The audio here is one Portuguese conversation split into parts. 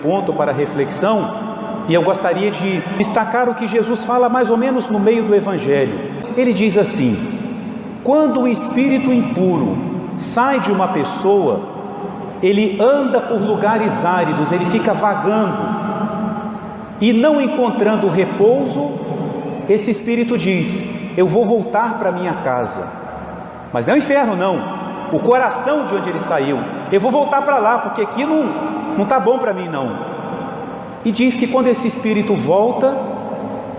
ponto para reflexão, e eu gostaria de destacar o que Jesus fala mais ou menos no meio do Evangelho. Ele diz assim: quando o espírito impuro sai de uma pessoa, ele anda por lugares áridos, ele fica vagando, e não encontrando repouso, esse espírito diz: eu vou voltar para minha casa. Mas não é o inferno, não, o coração de onde ele saiu. Eu vou voltar para lá, porque aqui não está bom para mim, não. E diz que quando esse espírito volta,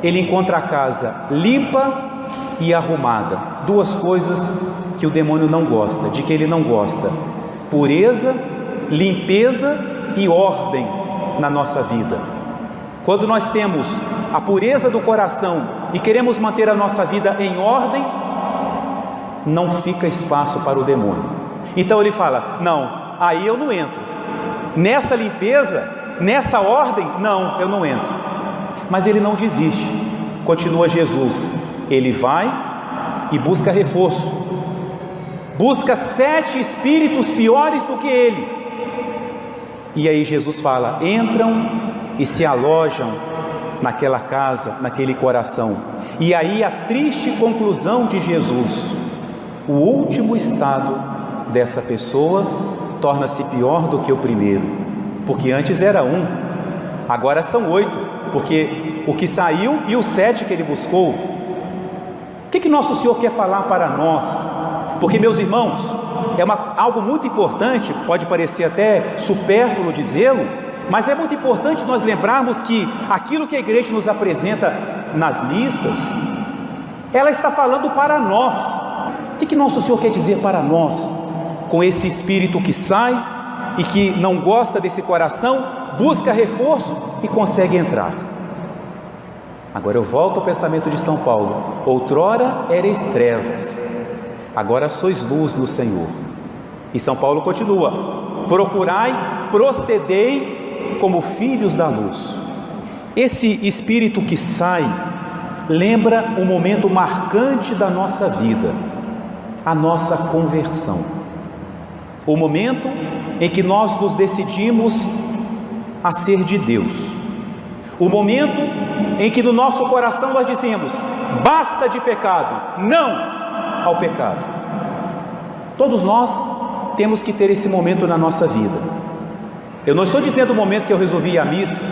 ele encontra a casa limpa e arrumada. Duas coisas que o demônio não gosta, de que ele não gosta: pureza, limpeza e ordem na nossa vida. Quando nós temos a pureza do coração e queremos manter a nossa vida em ordem, não fica espaço para o demônio. Então ele fala: não, aí eu não entro. Nessa limpeza, nessa ordem, não, eu não entro. Mas ele não desiste. Continua Jesus. Ele vai e busca reforço. Busca 7 espíritos piores do que ele. E aí Jesus fala: entram e se alojam naquela casa, naquele coração. E aí a triste conclusão de Jesus: o último estado dessa pessoa torna-se pior do que o primeiro, porque antes era 1, agora são 8, porque o que saiu e os 7 que ele buscou. O que Nosso Senhor quer falar para nós? Porque, meus irmãos, algo muito importante, pode parecer até supérfluo dizê-lo, mas é muito importante nós lembrarmos que aquilo que a igreja nos apresenta nas missas, ela está falando para nós. O que Nosso Senhor quer dizer para nós, com esse espírito que sai e que não gosta desse coração, busca reforço e consegue entrar? Agora eu volto ao pensamento de São Paulo: outrora erais trevas, agora sois luz no Senhor. E São Paulo continua: procurai, procedei como filhos da luz. Esse espírito que sai lembra um momento marcante da nossa vida, a nossa conversão. O momento em que nós nos decidimos a ser de Deus. O momento em que no nosso coração nós dizemos: basta de pecado, não ao pecado. Todos nós temos que ter esse momento na nossa vida. Eu não estou dizendo o momento que eu resolvi ir à missa,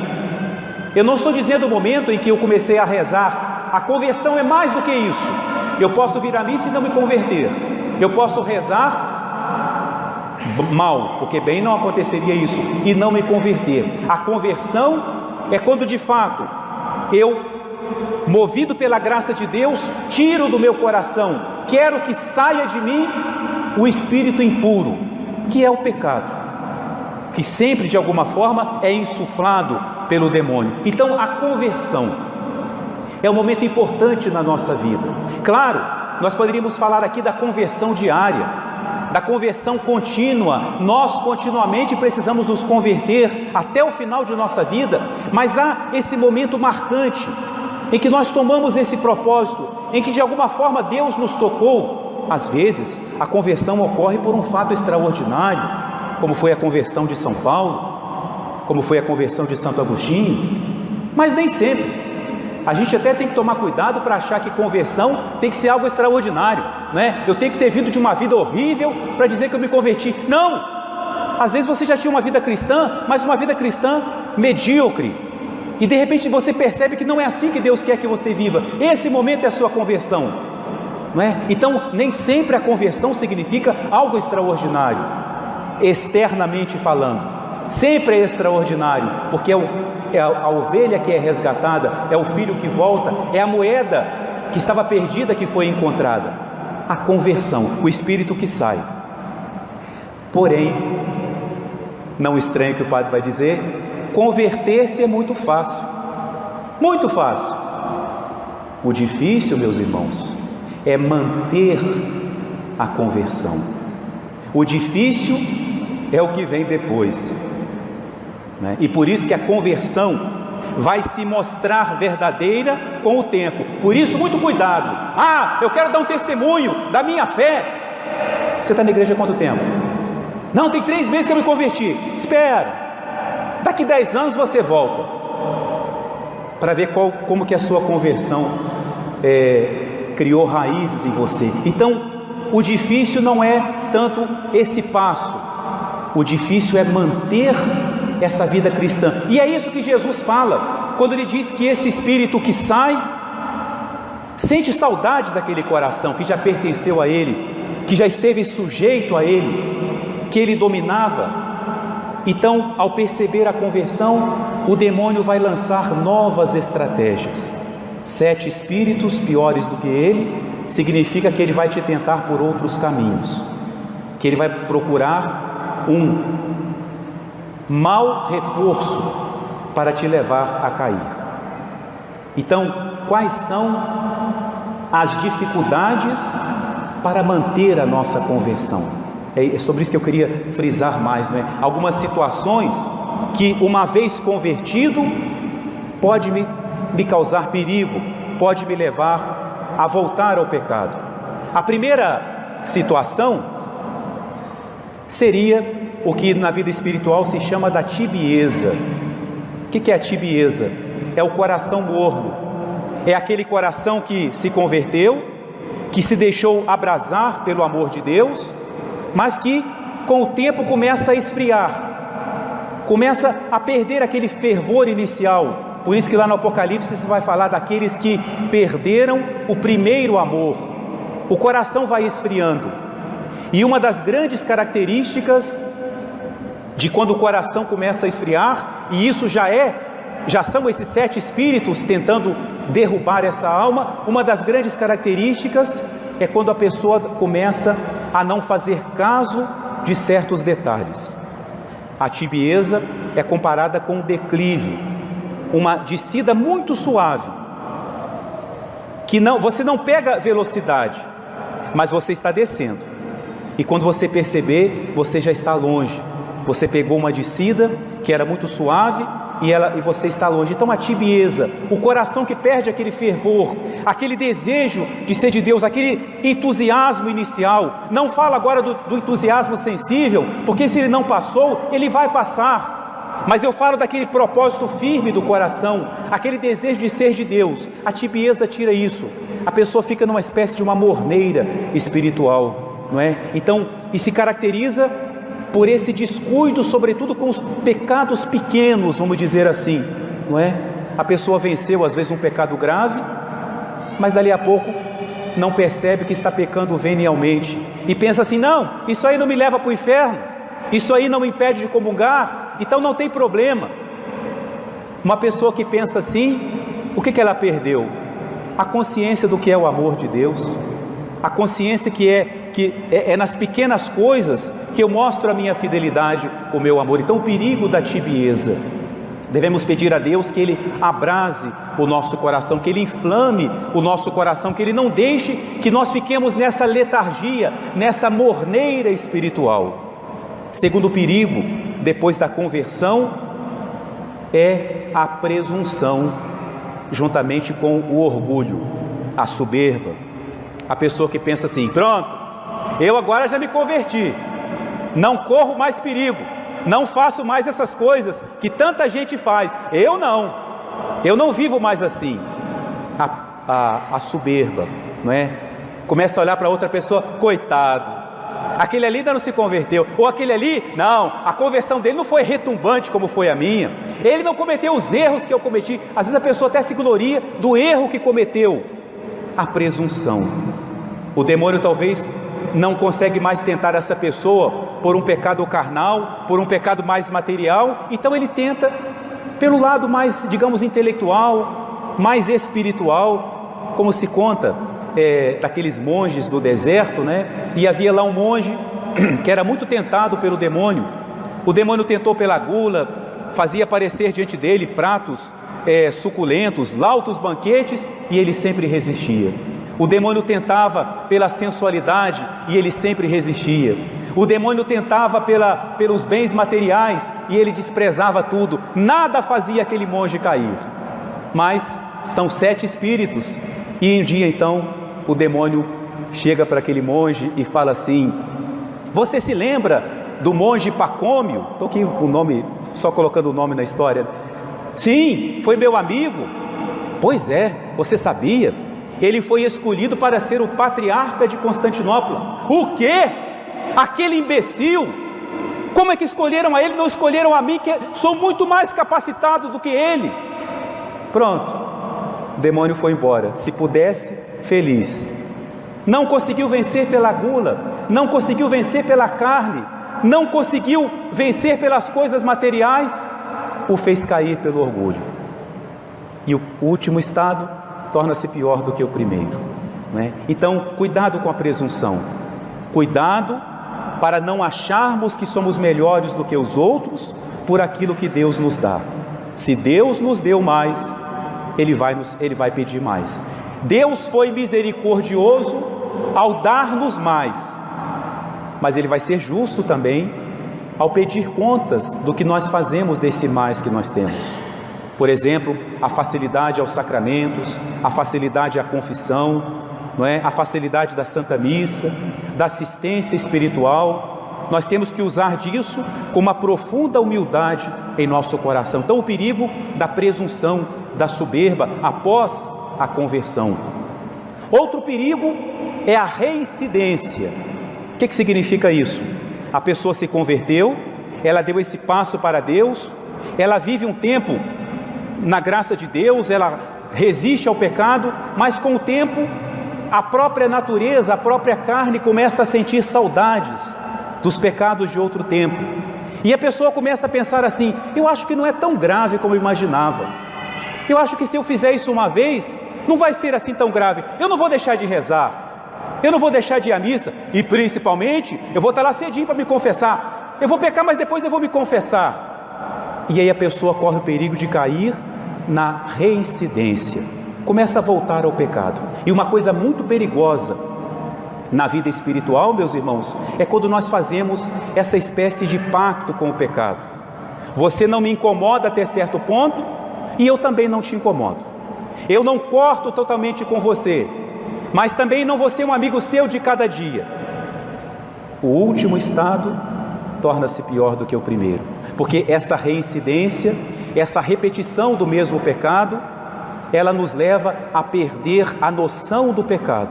eu não estou dizendo o momento em que eu comecei a rezar. A conversão é mais do que isso. Eu posso vir à missa e não me converter, eu posso rezar mal, porque bem não aconteceria isso, e não me converter. A conversão é quando de fato eu, movido pela graça de Deus, tiro do meu coração, quero que saia de mim o espírito impuro, que é o pecado, que sempre de alguma forma é insuflado pelo demônio. Então a conversão é um momento importante na nossa vida. Claro, nós poderíamos falar aqui da conversão diária, da conversão contínua. Nós continuamente precisamos nos converter até o final de nossa vida, mas há esse momento marcante em que nós tomamos esse propósito, em que de alguma forma Deus nos tocou. Às vezes a conversão ocorre por um fato extraordinário, como foi a conversão de São Paulo, como foi a conversão de Santo Agostinho, mas nem sempre. A gente até tem que tomar cuidado para achar que conversão tem que ser algo extraordinário, né? Eu tenho que ter vindo de uma vida horrível para dizer que eu me converti. Não! Às vezes você já tinha uma vida cristã, mas uma vida cristã medíocre, e de repente você percebe que não é assim que Deus quer que você viva. Esse momento é a sua conversão, não é? Então nem sempre a conversão significa algo extraordinário, externamente falando. Sempre é extraordinário, porque é a ovelha que é resgatada, é o filho que volta, é a moeda que estava perdida que foi encontrada. A conversão, o espírito que sai. Porém, não estranhe que o padre vai dizer: converter-se é muito fácil, muito fácil. O difícil, meus irmãos, é manter a conversão. O difícil é o que vem depois, né? E por isso que a conversão vai se mostrar verdadeira com o tempo. Por isso, muito cuidado. Eu quero dar um testemunho da minha fé. Você está na igreja há quanto tempo? Não, tem 3 meses que eu me converti. Espera, Daqui 10 anos você volta para ver como que a sua conversão criou raízes em você. Então, o difícil não é tanto esse passo, o difícil é manter essa vida cristã. E é isso que Jesus fala, quando ele diz que esse espírito que sai, sente saudade daquele coração que já pertenceu a ele, que já esteve sujeito a ele, que ele dominava. Então, ao perceber a conversão, o demônio vai lançar novas estratégias. 7 espíritos piores do que ele, significa que ele vai te tentar por outros caminhos, que ele vai procurar um mau reforço para te levar a cair. Então, quais são as dificuldades para manter a nossa conversão? É sobre isso que eu queria frisar mais, não é? Algumas situações que, uma vez convertido, pode me causar perigo, pode me levar a voltar ao pecado. A primeira situação seria o que na vida espiritual se chama da tibieza. O que é a tibieza? É o coração morno, é aquele coração que se converteu, que se deixou abrasar pelo amor de Deus, mas que com o tempo começa a esfriar, começa a perder aquele fervor inicial. Por isso que lá no Apocalipse se vai falar daqueles que perderam o primeiro amor. O coração vai esfriando, e uma das grandes características de quando o coração começa a esfriar, e isso já são esses 7 espíritos tentando derrubar essa alma, uma das grandes características é quando a pessoa começa a não fazer caso de certos detalhes. A tibieza é comparada com um declive, uma descida muito suave, que você não pega velocidade, mas você está descendo, e quando você perceber, você já está longe. Você pegou uma descida que era muito suave e você está longe. Então a tibieza, o coração que perde aquele fervor, aquele desejo de ser de Deus, aquele entusiasmo inicial. Não fala agora do entusiasmo sensível, porque se ele não passou, ele vai passar. Mas eu falo daquele propósito firme do coração, aquele desejo de ser de Deus. A tibieza tira isso. A pessoa fica numa espécie de uma morneira espiritual, não é? Então, e se caracteriza por esse descuido, sobretudo com os pecados pequenos, vamos dizer assim, não é? A pessoa venceu às vezes um pecado grave, mas dali a pouco não percebe que está pecando venialmente, e pensa assim: não, isso aí não me leva para o inferno, isso aí não me impede de comungar, então não tem problema. Uma pessoa que pensa assim, o que ela perdeu? A consciência do que é o amor de Deus, a consciência que é nas pequenas coisas que eu mostro a minha fidelidade, o meu amor. Então o perigo da tibieza, devemos pedir a Deus que Ele abrase o nosso coração, que Ele inflame o nosso coração, que Ele não deixe que nós fiquemos nessa letargia, nessa morneira espiritual. Segundo perigo, depois da conversão, é a presunção, juntamente com o orgulho, a soberba. A pessoa que pensa assim: pronto, eu agora já me converti, não corro mais perigo, não faço mais essas coisas que tanta gente faz, eu não vivo mais assim. A soberba, não é? Começa a olhar para outra pessoa: coitado, aquele ali ainda não se converteu, ou aquele ali, não, a conversão dele não foi retumbante como foi a minha, ele não cometeu os erros que eu cometi. Às vezes a pessoa até se gloria do erro que cometeu. A presunção. O demônio talvez não consegue mais tentar essa pessoa por um pecado carnal, por um pecado mais material, então ele tenta pelo lado mais, digamos, intelectual, mais espiritual, como se conta daqueles monges do deserto, né? E havia lá um monge que era muito tentado pelo demônio. O demônio tentou pela gula, fazia aparecer diante dele pratos suculentos, lautos banquetes, e ele sempre resistia. O demônio tentava pela sensualidade e ele sempre resistia. O demônio tentava pelos bens materiais e ele desprezava tudo. Nada fazia aquele monge cair. Mas são 7 espíritos, e um dia então o demônio chega para aquele monge e fala assim: você se lembra do monge Pacômio? Estou aqui o nome só colocando o nome na história. Sim, foi meu amigo. Pois é, você sabia? Ele foi escolhido para ser o patriarca de Constantinopla. O quê? Aquele imbecil? Como é que escolheram a ele, não escolheram a mim, que sou muito mais capacitado do que ele? Pronto, o demônio foi embora. Se pudesse, feliz. Não conseguiu vencer pela gula, não conseguiu vencer pela carne, não conseguiu vencer pelas coisas materiais, o fez cair pelo orgulho. E o último estado torna-se pior do que o primeiro, não é? Então, cuidado com a presunção, cuidado para não acharmos que somos melhores do que os outros por aquilo que Deus nos dá. Se Deus nos deu mais, Ele vai pedir mais. Deus foi misericordioso ao dar-nos mais, mas Ele vai ser justo também ao pedir contas do que nós fazemos desse mais que nós temos. Por exemplo, a facilidade aos sacramentos, a facilidade à confissão, não é? A facilidade da Santa Missa, da assistência espiritual. Nós temos que usar disso com uma profunda humildade em nosso coração. Então, o perigo da presunção, da soberba após a conversão. Outro perigo é a reincidência. O que significa isso? A pessoa se converteu, ela deu esse passo para Deus, ela vive um tempo na graça de Deus, ela resiste ao pecado, mas com o tempo a própria natureza, a própria carne começa a sentir saudades dos pecados de outro tempo, e a pessoa começa a pensar assim: eu acho que não é tão grave como eu imaginava, eu acho que se eu fizer isso uma vez, não vai ser assim tão grave, eu não vou deixar de rezar, eu não vou deixar de ir à missa, e principalmente, eu vou estar lá cedinho para me confessar, eu vou pecar, mas depois eu vou me confessar. E aí a pessoa corre o perigo de cair na reincidência, começa a voltar ao pecado. E uma coisa muito perigosa na vida espiritual, meus irmãos, é quando nós fazemos essa espécie de pacto com o pecado. Você não me incomoda até certo ponto, e eu também não te incomodo. Eu não corto totalmente com você, mas também não vou ser um amigo seu de cada dia. O último estado torna-se pior do que o primeiro, porque essa reincidência, essa repetição do mesmo pecado, ela nos leva a perder a noção do pecado,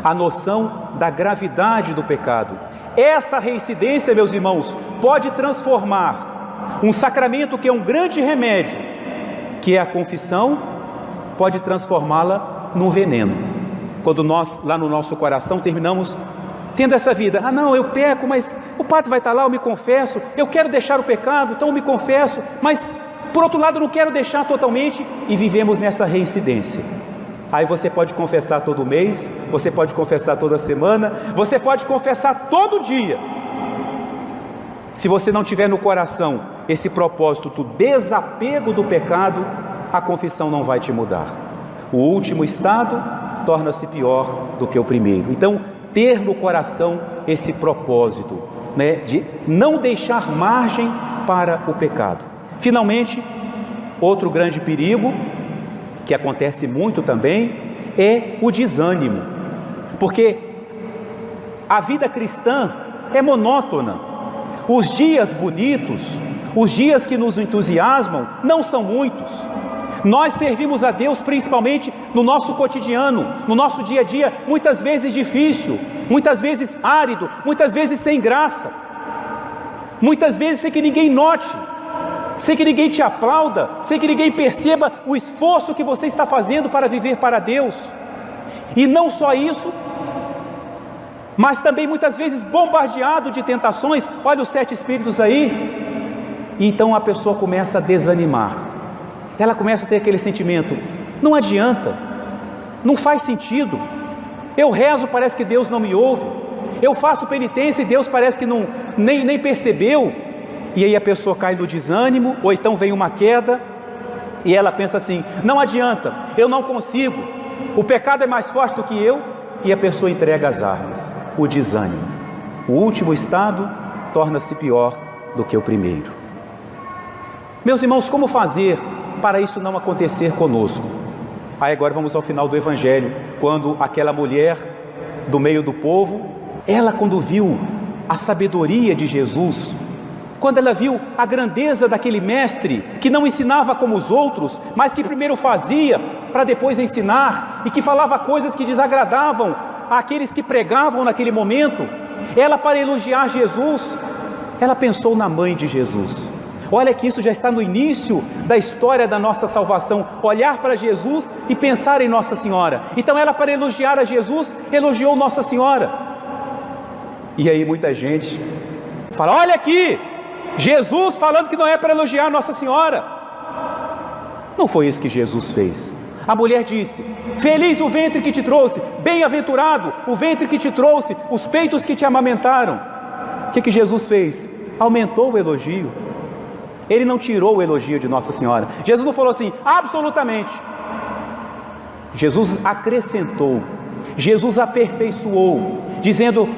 a noção da gravidade do pecado. Essa reincidência, meus irmãos, pode transformar um sacramento que é um grande remédio, que é a confissão, pode transformá-la num veneno. Quando nós, lá no nosso coração, terminamos tendo essa vida: ah não, eu peco, mas o padre vai estar lá, eu me confesso, eu quero deixar o pecado, então eu me confesso, mas por outro lado eu não quero deixar totalmente, e vivemos nessa reincidência. Aí você pode confessar todo mês, você pode confessar toda semana, você pode confessar todo dia. Se você não tiver no coração esse propósito do desapego do pecado, a confissão não vai te mudar. O último estado torna-se pior do que o primeiro. Então, ter no coração esse propósito, né, de não deixar margem para o pecado. Finalmente, outro grande perigo, que acontece muito também, é o desânimo, porque a vida cristã é monótona. Os dias bonitos, os dias que nos entusiasmam, não são muitos. Nós servimos a Deus principalmente no nosso cotidiano, no nosso dia a dia, muitas vezes difícil, muitas vezes árido, muitas vezes sem graça, muitas vezes sem que ninguém note, sem que ninguém te aplauda, sem que ninguém perceba o esforço que você está fazendo para viver para Deus. E não só isso, mas também muitas vezes bombardeado de tentações. Olha os 7 espíritos aí. E então a pessoa começa a desanimar, ela começa a ter aquele sentimento: não adianta, não faz sentido, eu rezo, parece que Deus não me ouve, eu faço penitência e Deus parece que nem percebeu. E aí a pessoa cai no desânimo, ou então vem uma queda, e ela pensa assim: não adianta, eu não consigo, o pecado é mais forte do que eu, e a pessoa entrega as armas, o desânimo. O último estado torna-se pior do que o primeiro. Meus irmãos, como fazer para isso não acontecer conosco? Aí agora vamos ao final do Evangelho, quando aquela mulher do meio do povo, ela quando viu a sabedoria de Jesus, quando ela viu a grandeza daquele mestre, que não ensinava como os outros, mas que primeiro fazia, para depois ensinar, e que falava coisas que desagradavam àqueles que pregavam naquele momento, ela, para elogiar Jesus, ela pensou na mãe de Jesus. Olha que isso já está no início da história da nossa salvação, olhar para Jesus e pensar em Nossa Senhora. Então ela, para elogiar a Jesus, elogiou Nossa Senhora. E aí muita gente fala: olha aqui, Jesus falando que não é para elogiar Nossa Senhora. Não foi isso que Jesus fez. A mulher disse: feliz o ventre que te trouxe, bem-aventurado o ventre que te trouxe, os peitos que te amamentaram. O que Jesus fez? Aumentou o elogio. Ele não tirou o elogio de Nossa Senhora. Jesus não falou assim, absolutamente. Jesus acrescentou, Jesus aperfeiçoou, dizendo: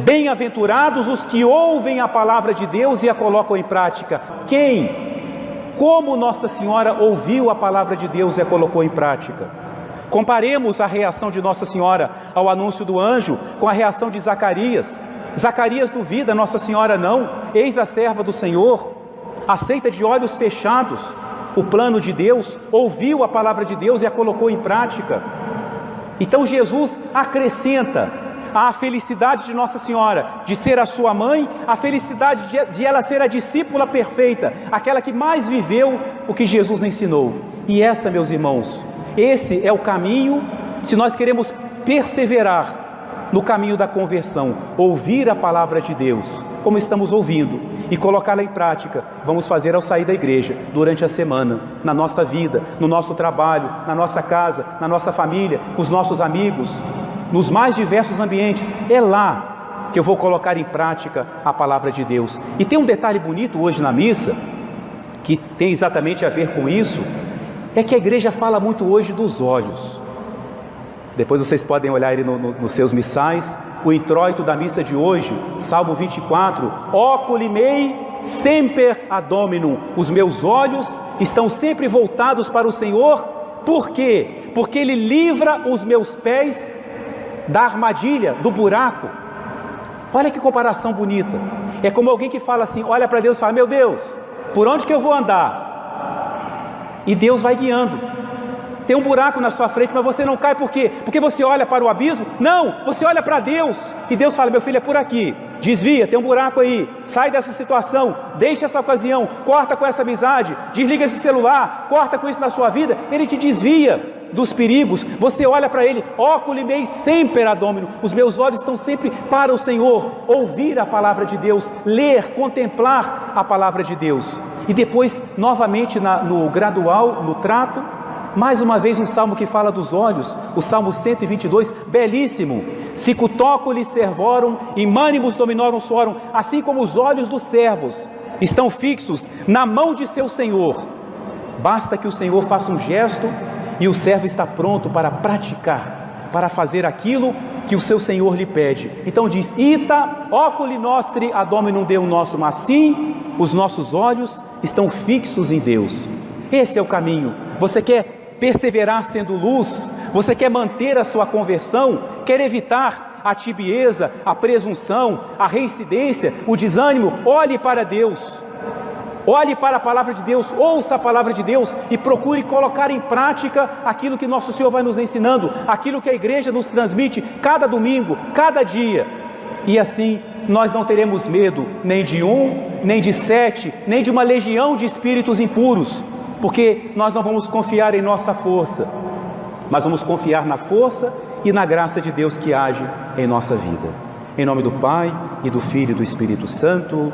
bem-aventurados os que ouvem a palavra de Deus e a colocam em prática. Quem? Como Nossa Senhora ouviu a palavra de Deus e a colocou em prática? Comparemos a reação de Nossa Senhora ao anúncio do anjo com a reação de Zacarias. Zacarias duvida, Nossa Senhora não. Eis a serva do Senhor, aceita de olhos fechados o plano de Deus, ouviu a palavra de Deus e a colocou em prática. Então Jesus acrescenta a felicidade de Nossa Senhora de ser a sua mãe, a felicidade de ela ser a discípula perfeita, aquela que mais viveu o que Jesus ensinou. E essa, meus irmãos, esse é o caminho, se nós queremos perseverar no caminho da conversão, ouvir a palavra de Deus, como estamos ouvindo, e colocá-la em prática. Vamos fazer ao sair da igreja, durante a semana, na nossa vida, no nosso trabalho, na nossa casa, na nossa família, com os nossos amigos, nos mais diversos ambientes. É lá que eu vou colocar em prática a palavra de Deus. E tem um detalhe bonito hoje na missa, que tem exatamente a ver com isso, é que a igreja fala muito hoje dos olhos. Depois vocês podem olhar ele nos seus missais, o introito da missa de hoje, Salmo 24, oculi mei semper ad Dominum, os meus olhos estão sempre voltados para o Senhor. Por quê? Porque Ele livra os meus pés da armadilha, do buraco. Olha que comparação bonita. É como alguém que fala assim, olha para Deus e fala: meu Deus, por onde que eu vou andar? E Deus vai guiando. Tem um buraco na sua frente, mas você não cai. Por quê? Porque você olha para o abismo? Não, você olha para Deus, e Deus fala: meu filho, é por aqui, desvia, tem um buraco aí, sai dessa situação, deixa essa ocasião, corta com essa amizade, desliga esse celular, corta com isso na sua vida. Ele te desvia dos perigos. Você olha para Ele, oculi mei semper ad Dominum, os meus olhos estão sempre para o Senhor. Ouvir a palavra de Deus, ler, contemplar a palavra de Deus. E depois, novamente no gradual, no trato, mais uma vez um salmo que fala dos olhos, o Salmo 122, belíssimo. Sicutóculi servorum, imanimus dominorum suorum, assim como os olhos dos servos estão fixos na mão de seu Senhor. Basta que o Senhor faça um gesto e o servo está pronto para praticar, para fazer aquilo que o seu Senhor lhe pede. Então diz: ita oculi nostri ad Dominum Deum nostrum, assim os nossos olhos estão fixos em Deus. Esse é o caminho. Você quer perseverar sendo luz? Você quer manter a sua conversão? Quer evitar a tibieza, a presunção, a reincidência, o desânimo? Olhe para Deus, olhe para a palavra de Deus, ouça a palavra de Deus e procure colocar em prática aquilo que nosso Senhor vai nos ensinando, aquilo que a igreja nos transmite cada domingo, cada dia. E assim nós não teremos medo nem de um, nem de 7, nem de uma legião de espíritos impuros, porque nós não vamos confiar em nossa força, mas vamos confiar na força e na graça de Deus que age em nossa vida. Em nome do Pai, e do Filho e do Espírito Santo.